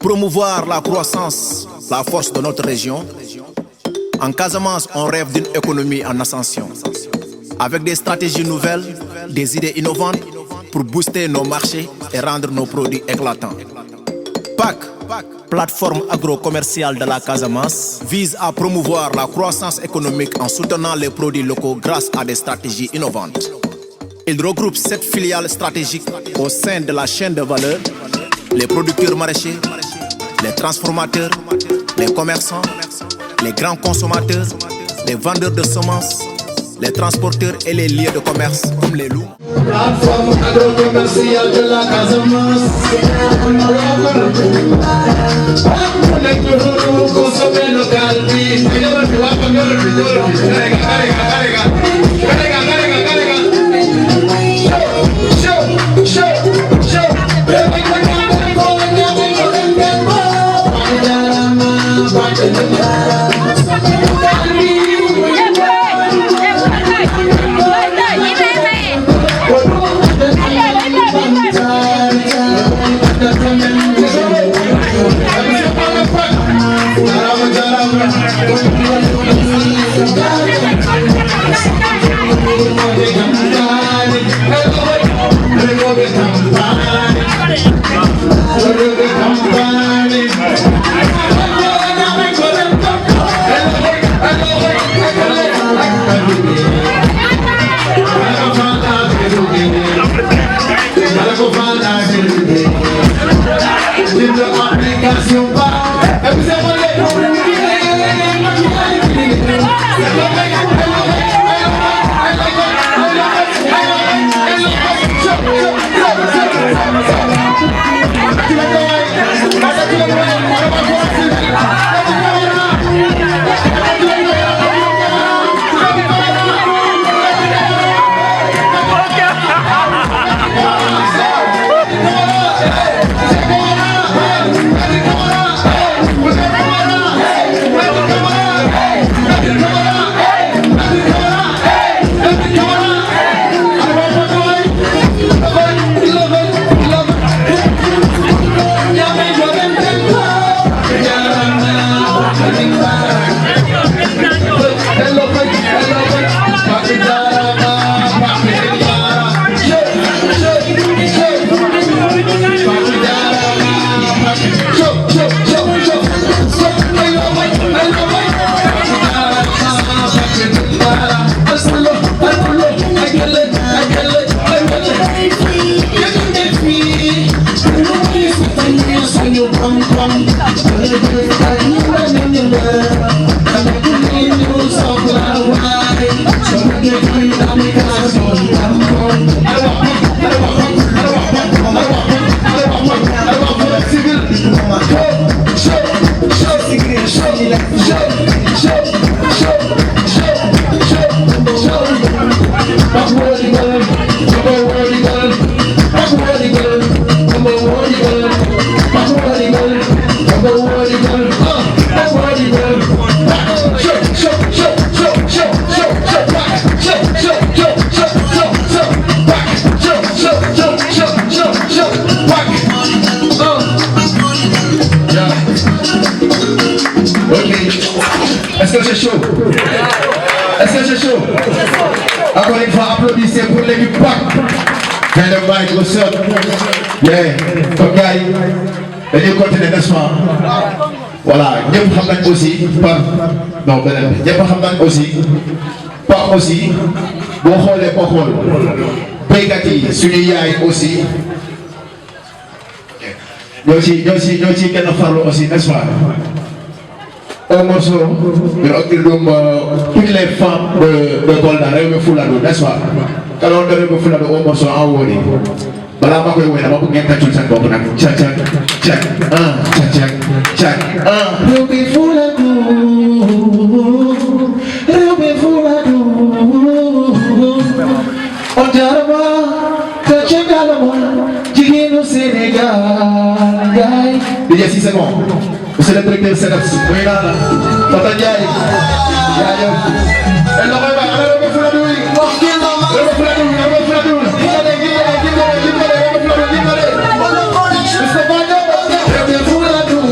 promouvoir la croissance, la force de notre région. En Casamance, on rêve d'une économie en ascension, avec des stratégies nouvelles, des idées innovantes pour booster nos marchés et rendre nos produits éclatants. PAC, plateforme agro-commerciale de la Casamance, vise à promouvoir la croissance économique en soutenant les produits locaux grâce à des stratégies innovantes. Il regroupe 7 filiales stratégiques au sein de la chaîne de valeur: les producteurs maraîchers, les transformateurs, les commerçants, les grands consommateurs, les vendeurs de semences, les transporteurs et les lieux de commerce comme les loups. Plateforme agro-commerciale de la Casamance. Consommer local. Est-ce que c'est chaud? Est-ce que c'est chaud? Encore une fois, applaudissez pour l'équipe PAC. Kind of mic, what's up? Yeah, comme gars yi dañuy continuer, n'est-ce pas? Voilà, ñëpp xam nañ aussi par non beneen bi ñëpp xam nañ aussi PAC aussi boo xoolee boo xool béykat yi suñuy yaay aussi ñoo ci gën a farlu aussi, n'est-ce pas? Un morceau de toutes les femmes de Kolda, Réwmi Fuladu, n'est-ce pas? Quand on donne Réwmi Fuladu au morceau en wori, balaa ma koy woy dama bëgg ngeen tàccul seen bopp nag. Cak cak cak cak cak cak Réwmi Fuladu, Réwmi Fuladu, on jarama te cegalama jigéenu Sénégal yaay. Déjà si c'est bon. Monsieur le directeur SEDEPS, oui là, Tata Ndiaye, elle n'aurait pas, elle aurait fait la douille, elle aurait fait la douille, elle aurait fait la douille, elle aurait fait la douille,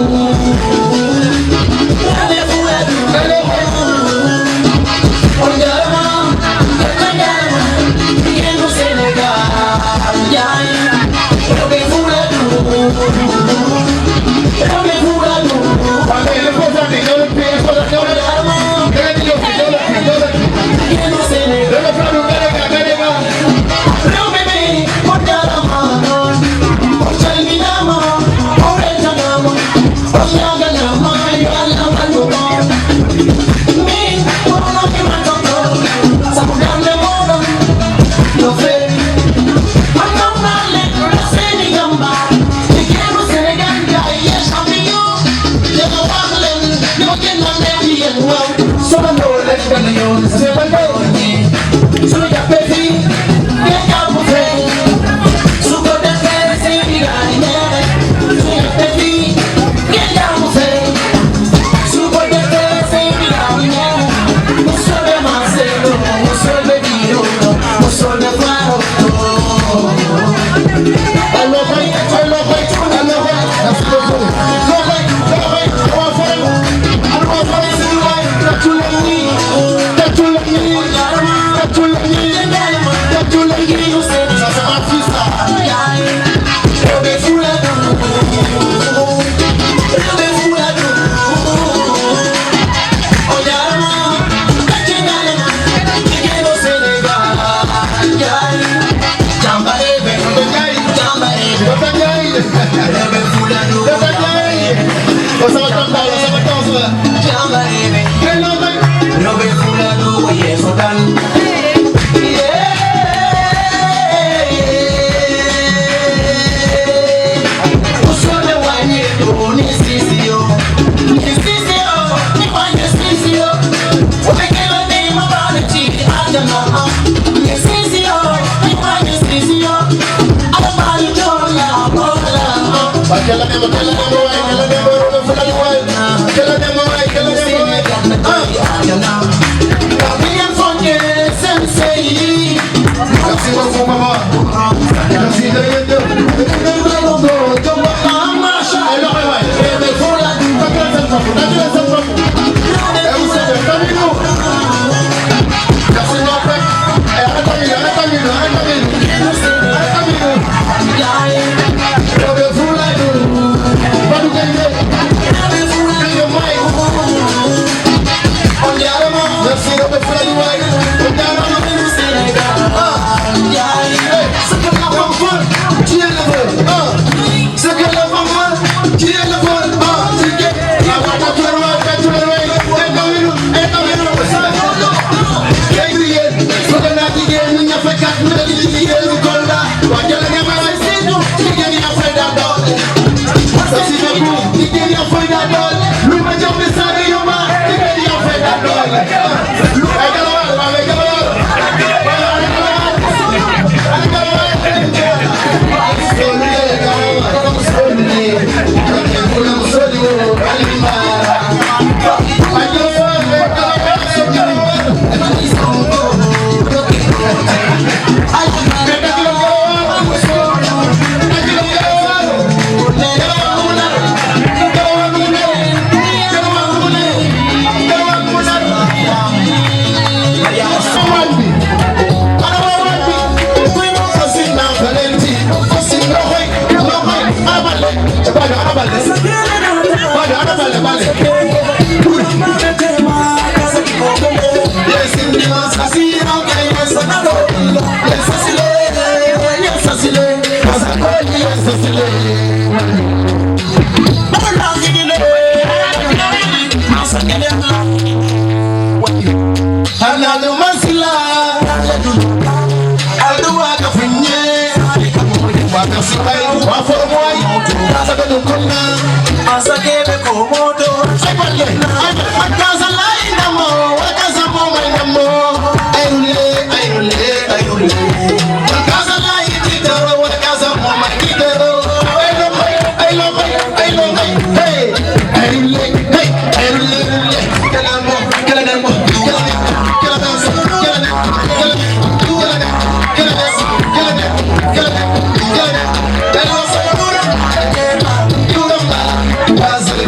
That's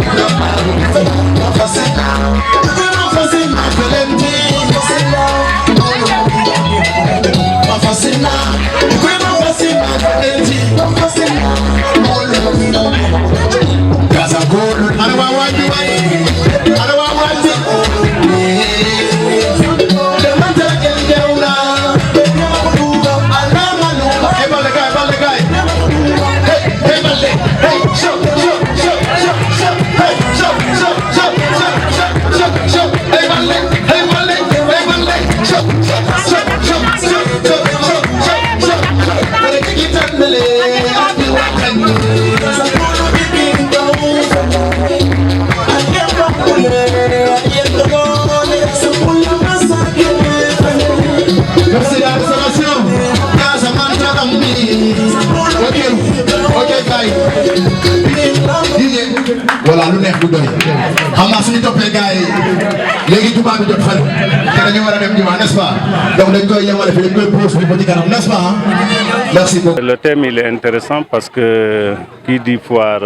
ay DJ voilà lu neex du doy xam naa suñu toppee gars yi léegi jumaa bi jot fan te dañu war a dem jumaa n'est-ce pas donc dañ koy yemale fi dañ koy pose bi ba ci kanam n'est-ce pas merci beaucoup. Le thème il est intéressant parce que qui dit foire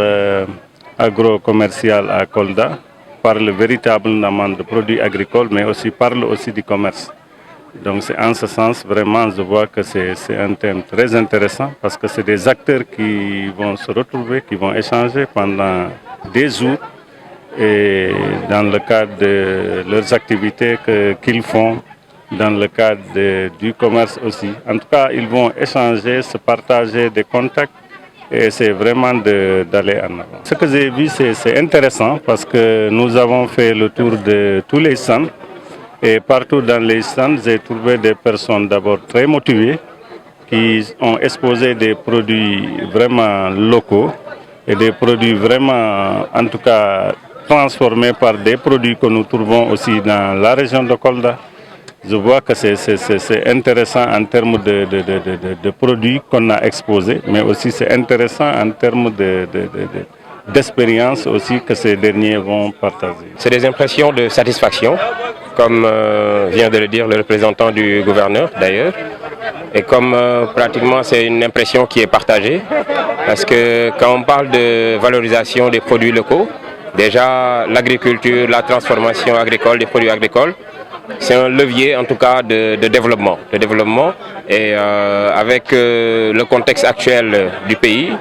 agro-commerciale à Kolda parle véritablement de produits agricoles mais aussi parle aussi du commerce. Donc c'est en ce sens vraiment je vois que c'est un thème très intéressant parce que c'est des acteurs qui vont se retrouver, qui vont échanger pendant des jours et dans le cadre de leurs activités qu'ils font, dans le cadre du commerce aussi. En tout cas, ils vont échanger, se partager des contacts et c'est vraiment d'aller en avant. Ce que j'ai vu, c'est intéressant parce que nous avons fait le tour de tous les stands. Et partout dans les stands, j'ai trouvé des personnes d'abord très motivées qui ont exposé des produits vraiment locaux et des produits vraiment, en tout cas, transformés par des produits que nous trouvons aussi dans la région de Kolda. Je vois que c'est intéressant en termes de produits qu'on a exposés, mais aussi c'est intéressant en termes d'expérience aussi que ces derniers vont partager. C'est des impressions de satisfaction, comme vient de le dire le représentant du gouverneur d'ailleurs. Et comme pratiquement c'est une impression qui est partagée, parce que quand on parle de valorisation des produits locaux, déjà l'agriculture, la transformation agricole des produits agricoles, c'est un levier en tout cas de développement. Et avec le contexte actuel du pays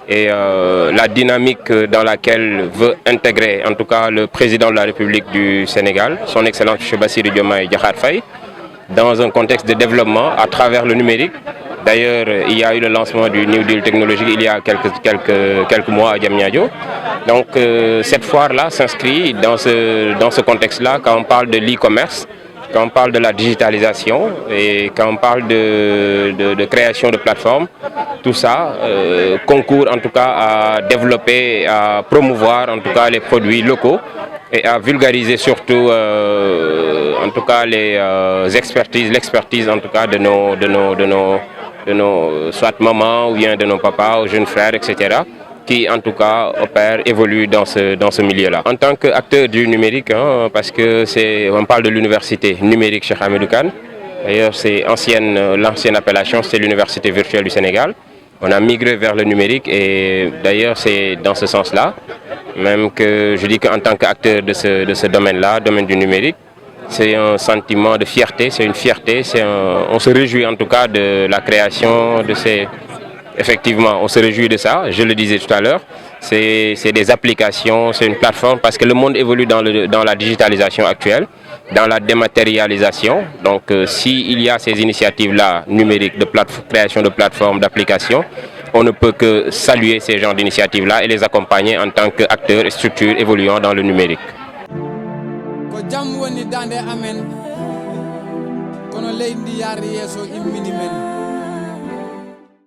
et la dynamique dans laquelle veut intégrer en tout cas le président de la République du Sénégal, son Excellence M. Bassirou Diomaye Diakhar Faye, dans un contexte de développement à travers le numérique. D'ailleurs, il y a eu le lancement du New Deal technologique il y a quelques mois à Diamniadio. Donc cette foire-là s'inscrit dans ce contexte-là quand on parle de l'e-commerce, quand on parle de la digitalisation et quand on parle de création de plateformes. Tout ça concourt en tout cas à développer, à promouvoir en tout cas les produits locaux et à vulgariser surtout en tout cas l'expertise en tout cas de nos soit mamans ou bien de nos papas ou jeunes frères, etc. qui en tout cas évoluent dans ce milieu-là. En tant qu'acteur du numérique, hein, parce que on parle de l'université numérique Cheikh Hamidou Kane, d'ailleurs c'est l'ancienne appellation, c'est l'université virtuelle du Sénégal. On a migré vers le numérique et d'ailleurs c'est dans ce sens-là, même que je dis qu'en tant qu'acteur de ce domaine-là, domaine du numérique, c'est un sentiment de fierté, c'est une fierté, on se réjouit en tout cas de la création de ces... Effectivement, on se réjouit de ça, je le disais tout à l'heure, c'est des applications, c'est une plateforme parce que le monde évolue dans la digitalisation actuelle, dans la dématérialisation. Donc s'il y a ces initiatives-là numériques de création de plateformes, d'applications, on ne peut que saluer ces genres d'initiatives-là et les accompagner en tant qu'acteurs et structures évoluant dans le numérique. Ko jam woni dande amen kono leydi yaari yeso immini men